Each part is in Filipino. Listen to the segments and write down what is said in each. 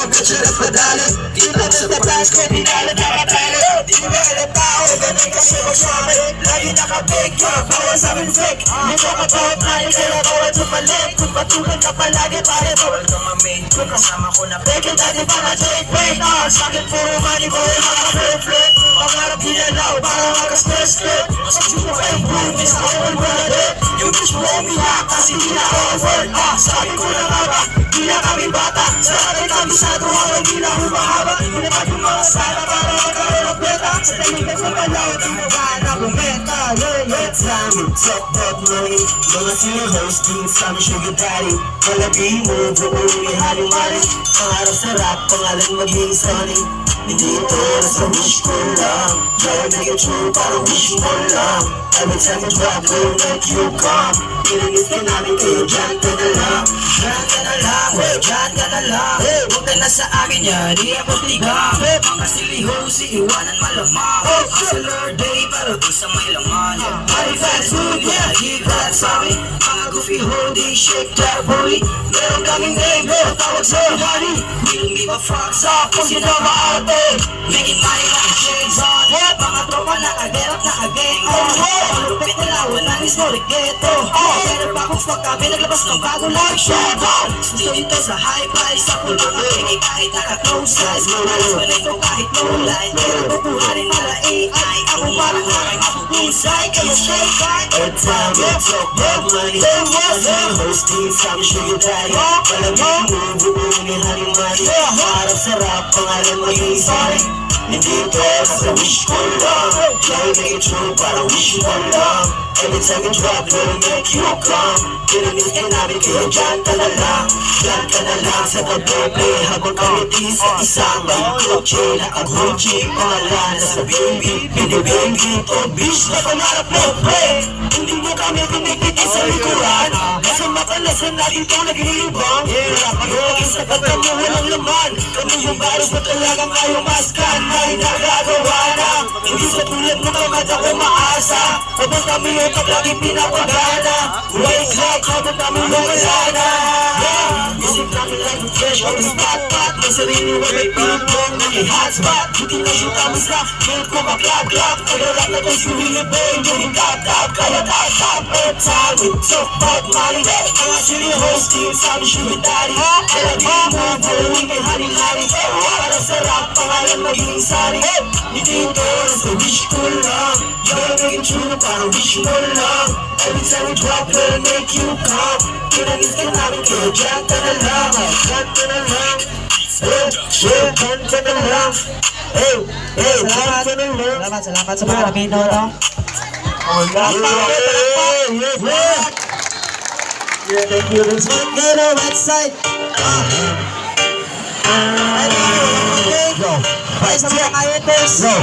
Pagkatsalas madali kita mo sa pagkas ko di na nakatali. Di mo ba tao, ganun kasi magsabi. Lagi nakabig, bawal sa amin fake. Nito ka bawat mali, kaya bawal sumalik. Kung patukan ka palagi, pare bawal ka mamig. Kung kasama ko na fake, dati pa na take. Wait, sa'kin puro money boy, maka-perfect. Pangarap hinalaw, para makastress-fit. Sa chupo kayong bumi, sa all brother. Yung wish mo umiyak, kasi di na over. Sabi ko na nga ba, di na kami bata. Sa atin kabisado, hawag di na humahaba. Hinapad yung mga sana, para magkaroon ng beta. Sa talikad sa palaw, di mo ba na bumenta? Yeah, time to talk about money. Mga sino-hosting sa aming sugar daddy. Malabi mo, buong ihali-mali. Pangarap sarap, pangalan maging sunny. Hindi ito nasa wish ko lang. Try to make it true, para wish mo lang. Every time I drop, will make you come. Pinagis ka namin kayo, dyan ka na lang. Dyan ka na lang, dyan ka na lang. Huwag ka na sa akin yan, di ako tigang. Mga silihosi, iwanan malamang. Hustle all day, para doon sa may laman. Party fast food, yeah, hit that sabi. Mga goofy holding, shake that booty. Meron kaming name, tawag sa honey. We don't give a fuck sa kung sino maarte. Making money like shades on. Mga tropa nakagerap, nakagang on. Malupit na lawan na mismo reggaeto. Pero pa kung fuck kami naglabas ng bagong like showdown. Still dito sa high price, sa pulang kapigay kahit naka-close size. Malas manay ko kahit no line. Pero tutuhanin nila AI. Ako parang aking mapupusay, kayo straight right. Every time we talk about money, I'm hosting sa aming sugar daddy. Malamig mo, buong ihali-mali. Harap sarap, pangalan mo yung sorry. Hindi ito sa wish ko lang. Try to make it true, para wish mo lang. Every time you drop, will make you come. Pinagis ka namin, kaya dyan ka na lang. Dyan ka na lang sa pag-play. Habang kami sa isang kotse. Naka-Gucci, pangalan na sa baby. Baby, to bitch na pangarap mo, pre. Hindi mo kami pinipiti sa likuran. Kasi makalasan natin ito nag-iibang. Wala pa yung sa pagkamu, walang laman. Kami yung baros na talagang kayo maskan. May nagagawa na. Hindi sa tulad mo kamad ako maasa. Habang kami yung lagi pinapagana. White light, habang kami yung malana. Music namin like a fresh on the spot. May sarili mo may pinipong na may hotspot. Buti na yung kami sa build ko maklap-klap. Pag-rap na kong suhili bang yung tap-tap. Kaya tap-tap all time with talk about money. Mga sini-hosting sa aming sugar daddy. Alabi mo, buong may hari-hari. Para sarap, pangalan maging sari. Hindi ito sa wish ko lang. You're making true, para wish mo lang. Every time we drop, we'll make you come. Pinagis ka namin, kaya dyan ka na lang. Dyan ka na lang. Dyan ka na lang. Salamat sa mga Lamino, no? Yeah, thank you. Go to website. Go. Ay, sa mga kayeters. Go.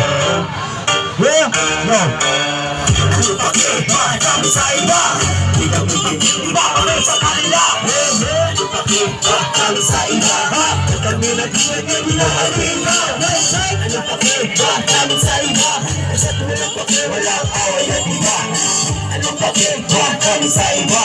Bakit kami sa iba? Di kami iba kami sa kanila. Kami sa iba. Kami nag-iwag na halina. Ano bakit kami sa iba? Sa tulad bakit walang away at iba. Ano bakit kami sa iba?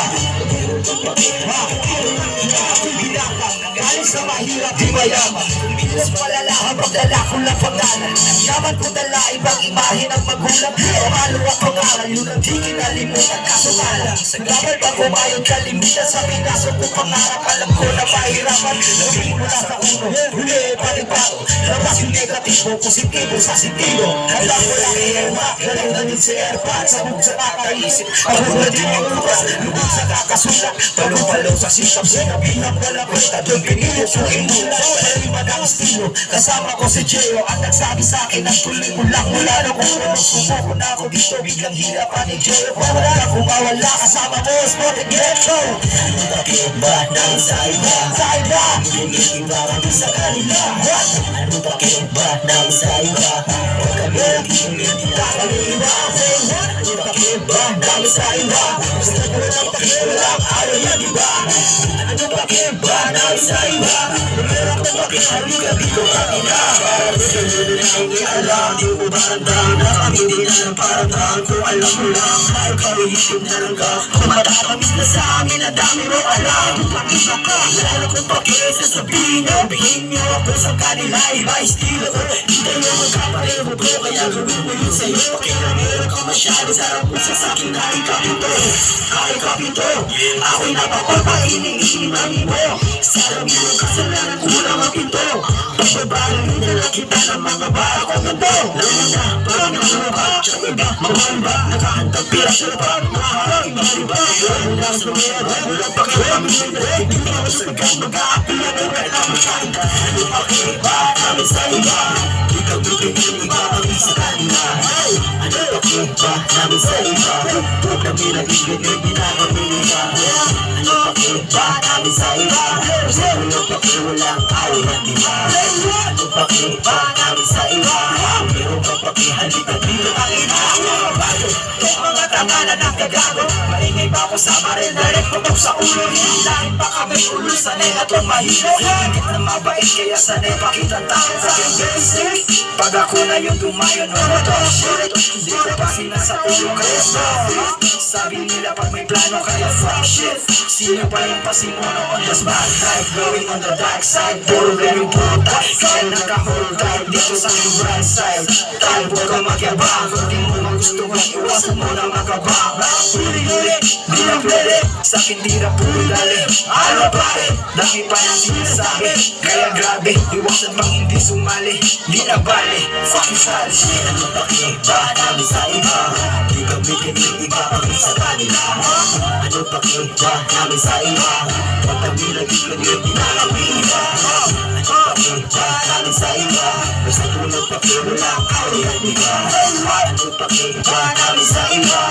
Galing sa mahirap di mayaman. Bilis malala habang dala ko lang pangalan. Yaman ko dala ibang imahe ng magulang. Pamalo ang pangalan yun ang di kinalimutan. Kaso malang sa gabal pa kumayod kalimitan. Sa pinaso ko pangarap alam ko na mahirapan. Naging mula sa uno, huli panibato. Labas yung negatibo, positibo sa sentido. Alam ko lang i-emak, galing na din si Airpad. Sabog sa kakaisip, pagod na din yung uras. Lugod sa kakasulat, palong-palong sa sikap. Sinabi ng malapit, doon pinili sa imula. Palima ng estilo, kasama ko si Jeo. Ang nagsabi sa akin, ang tuloy mo lang mula ng ulo. Sumuko na ako dito, biglang hirapan ni Jeo. Wala na kung mawala, kasama mo, Spotted Ghetto. Ano bakit ba nang sa iba? Sa iba, hindi iba kami sa kanila. Ano bakit ba nang sa iba? Huwag kami hindi kakaliba. Ano bakit ba nang sa iba? Gusto ko lang pakiulang, ayaw yan iba. Ano bakit ba nang sa iba? Meron ko bakit halika dito kami na. Para dito nyo na ikialam. Di ko barandang na kami di na ng parang. Kung alam mo lang, ay kawihitin na lang ka. Kung matatamis na sa amin, na dami mo alam. Kung pakita ka, lalo kong pakita sasabihin nyo. Bihin nyo ako sa kanila, iba estilo ko. Hindi nyo magkapareho bro, kaya gawin mo yun sa'yo. Pakita meron ka masyado, sarap mo sa sakin na ikapito. Ikapito, ako'y napapapaining-iman mo. Sarap mo kasalanan, kulang ang pinto. Pagbabalang na lang kita ng mga bara ko ganto. Lalo na, parang mga ba, tsaka iba, mga ba, nakahantag pirasyo pa, maharap, iba-iba. Lalo na sa mga ba, walang pakiraming hindi. Hindi ako sa pagkat mag-aapi, ako kailangan makahanda. Ano pakiba, kami sa iba. Ikaw bigay ng iba, kami sa kanila. Ano pakiba, namin sa iba. Huwag kami nagigilid, di na kami iba. Ano pakiba, namin sa iba. Gusto ko yung pakiwalang awin at iba. Ano pakiba, namin sa iba. Pero kapag halika dito ang ina. Yung mga tanga na nakagago, maingay pa ako sa baril, direct putok sa ulo. Hilahin pa kami ulo, sanay na itong mahilo. Hingit na mabait, kaya sanay pakitang tao sa aking basic. Pag ako na yung dumayo, no motor shit. Di ko pa sinasa ulo, kaya stop. Sabi nila pag may plano, kaya fuck shit. Sino pa yung pasimono on the bad side, going on the dark side. Puro ganyan puro tight, kaya naka-hold tight dito sa yung right side. Tayo huwag kang magyabang, kung di mo magustuhan, iwasan mo na magabang. Huli-huli, di na pwede, sa'kin di na puro dali. Ano pare, dami pa ng sinasabi, kaya grabe, iwasan bang hindi sumali. Di na bali, fucking solid shit. Ano ba kiba namin sa iba? Di kami iba kami sa kanila. Ano ba kiba namin sa iba? Pag kami nagigilid, di na kami iba. Ano ba kiba namin sa iba? Basta tulog pa walang awin at iba. Ano ba kiba namin sa iba?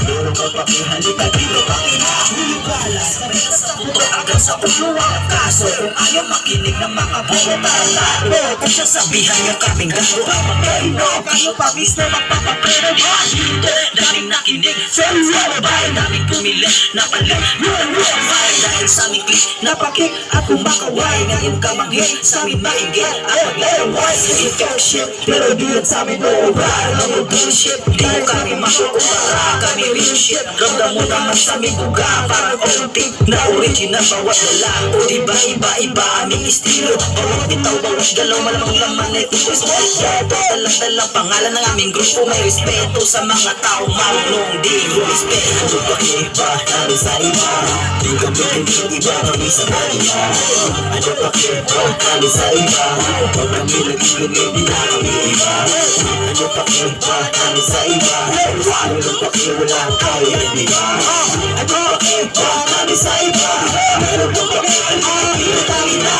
Meron ka pa halika dito kang ina. Hulibala sa meta sa puto agad sa ulo ang kaso. Kung ayaw makinig ng mga puro tarantado, kung sasabihan niya kaming gasto ang magkaino. Kayo pa mister magpapapero ba? Dito daming nakinig, friends na babae, daming pumili, napalit, luwang-luwang dahil sa aming click, napakik at kumakaway. Ngayon ka manghin, sa amin maingit at maglalaway. Sige talk shit, pero di yan sa amin no-over. Ano bullshit, di mo kami makukumpara. Kami real shit, ramdam mo naman sa aming buga. Parang old-tip na original, bawat dala. O diba iba-iba aming estilo. Bawat bitaw, bawat galaw, malamang laman ay kumpos mo. Dalang-dalang pangalan ng aming grupo. May respeto sa mga tao, marunong di respect. Ano ba iba namin sa iba? Di kami iba kami sa kanila. Ano ba iba namin sa iba? Pag kami nagigilid, di na kami iba. Ano ba iba namin sa iba? Ano ba walang awin at iba? Ano ba iba namin sa iba? Meron ka pa kami na.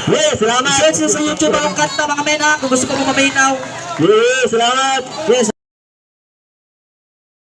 Yes, salamat. Search nyo sa YouTube ang kanta mga mena kung gusto ko mo maminaw. Yes, salamat. Yes.